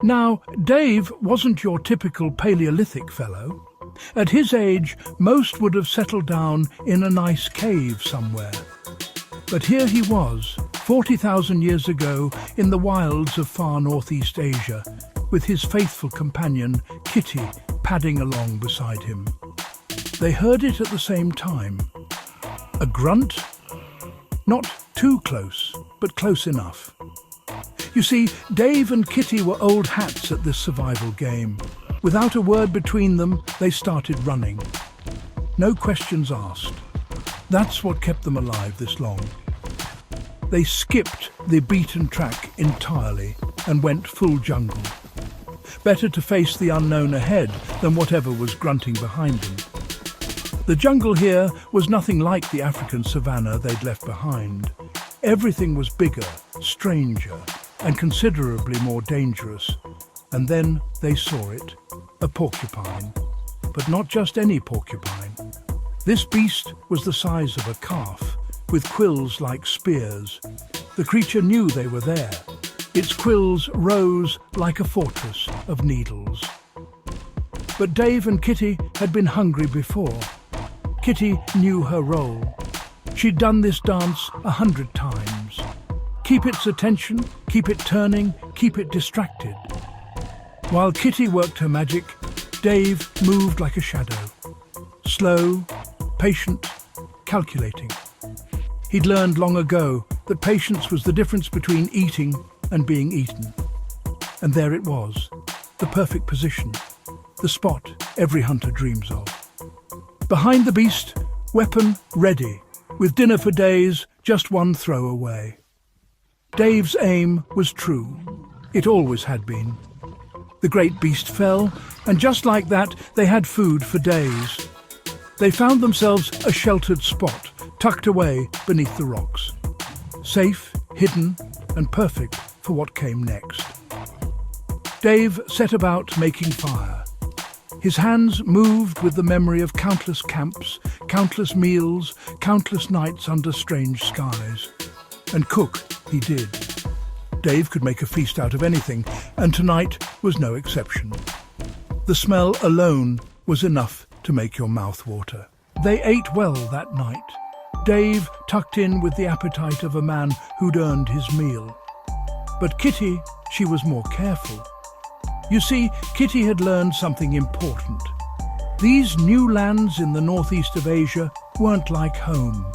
Now, Dave wasn't your typical Paleolithic fellow. At his age, most would have settled down in a nice cave somewhere. But here he was, 40,000 years ago, in the wilds of far northeast Asia, with his faithful companion, Kitty, padding along beside him. They heard it at the same time. A grunt? Not too close, but close enough. You see, Dave and Kitty were old hats at this survival game. Without a word between them, they started running. No questions asked. That's what kept them alive this long. They skipped the beaten track entirely and went full jungle. Better to face the unknown ahead than whatever was grunting behind them. The jungle here was nothing like the African savanna they'd left behind. Everything was bigger, stranger, and considerably more dangerous. And then they saw it, a porcupine. But not just any porcupine. This beast was the size of a calf, with quills like spears. The creature knew they were there. Its quills rose like a fortress of needles. But Dave and Kitty had been hungry before. Kitty knew her role. She'd done this dance 100 times. Keep its attention, keep it turning, keep it distracted. While Kitty worked her magic, Dave moved like a shadow. Slow, patient, calculating. He'd learned long ago that patience was the difference between eating and being eaten. And there it was, the perfect position, the spot every hunter dreams of. Behind the beast, weapon ready, with dinner for days, just one throw away. Dave's aim was true. It always had been. The great beast fell, and just like that, they had food for days. They found themselves a sheltered spot, tucked away beneath the rocks. Safe, hidden, and perfect for what came next. Dave set about making fire. His hands moved with the memory of countless camps, countless meals, countless nights under strange skies. And cook he did. Dave could make a feast out of anything, and tonight was no exception. The smell alone was enough to make your mouth water. They ate well that night. Dave tucked in with the appetite of a man who'd earned his meal. But Kitty, she was more careful. You see, Kitty had learned something important. These new lands in the northeast of Asia weren't like home.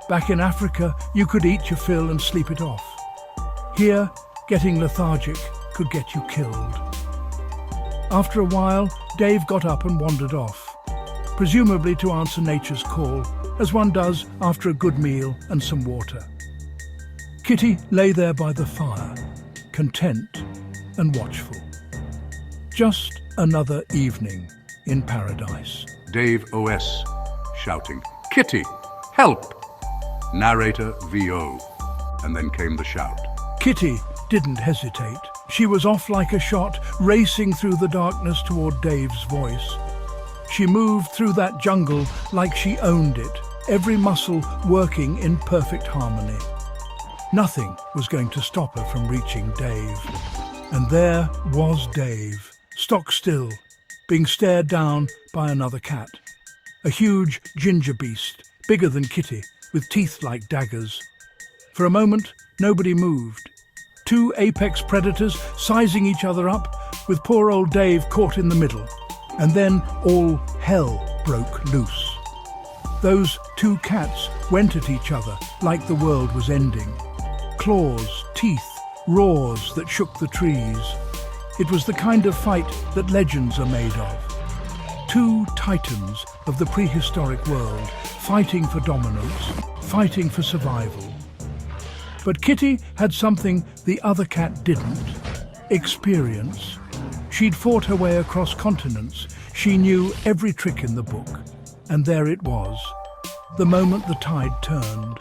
Back in Africa, you could eat your fill and sleep it off. Here, getting lethargic could get you killed. After a while, Dave got up and wandered off, presumably to answer nature's call, as one does after a good meal and some water. Kitty lay there by the fire, content and watchful. Just another evening in paradise. Dave OS shouting, "Kitty, help!" Narrator VO. And then came the shout. Kitty didn't hesitate. She was off like a shot, racing through the darkness toward Dave's voice. She moved through that jungle like she owned it, every muscle working in perfect harmony. Nothing was going to stop her from reaching Dave. And there was Dave, stock still, being stared down by another cat. A huge ginger beast, bigger than Kitty, with teeth like daggers. For a moment, nobody moved. Two apex predators sizing each other up, with poor old Dave caught in the middle. And then all hell broke loose. Those two cats went at each other like the world was ending. Claws, teeth, roars that shook the trees. It was the kind of fight that legends are made of. Two titans of the prehistoric world, fighting for dominance, fighting for survival. But Kitty had something the other cat didn't: experience. She'd fought her way across continents. She knew every trick in the book. And there it was, the moment the tide turned.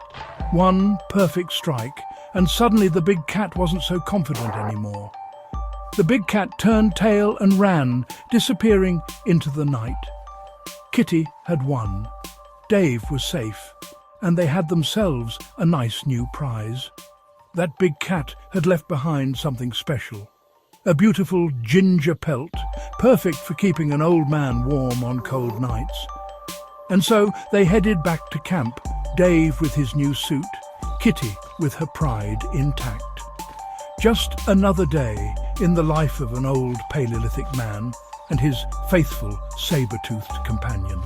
One perfect strike, and suddenly the big cat wasn't so confident anymore. The big cat turned tail and ran, disappearing into the night. Kitty had won. Dave was safe, and they had themselves a nice new prize. That big cat had left behind something special, a beautiful ginger pelt, perfect for keeping an old man warm on cold nights. And so they headed back to camp, Dave with his new suit, Kitty with her pride intact. Just another day in the life of an old Paleolithic man and his faithful saber-toothed companion.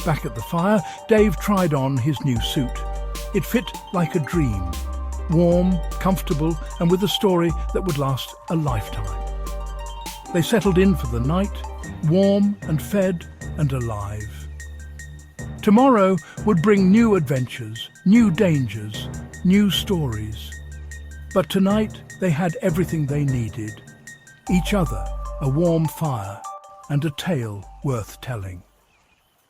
Back at the fire, Dave tried on his new suit. It fit like a dream, warm, comfortable, and with a story that would last a lifetime. They settled in for the night, warm and fed and alive. Tomorrow would bring new adventures, new dangers, new stories. But tonight they had everything they needed. Each other, a warm fire, and a tale worth telling.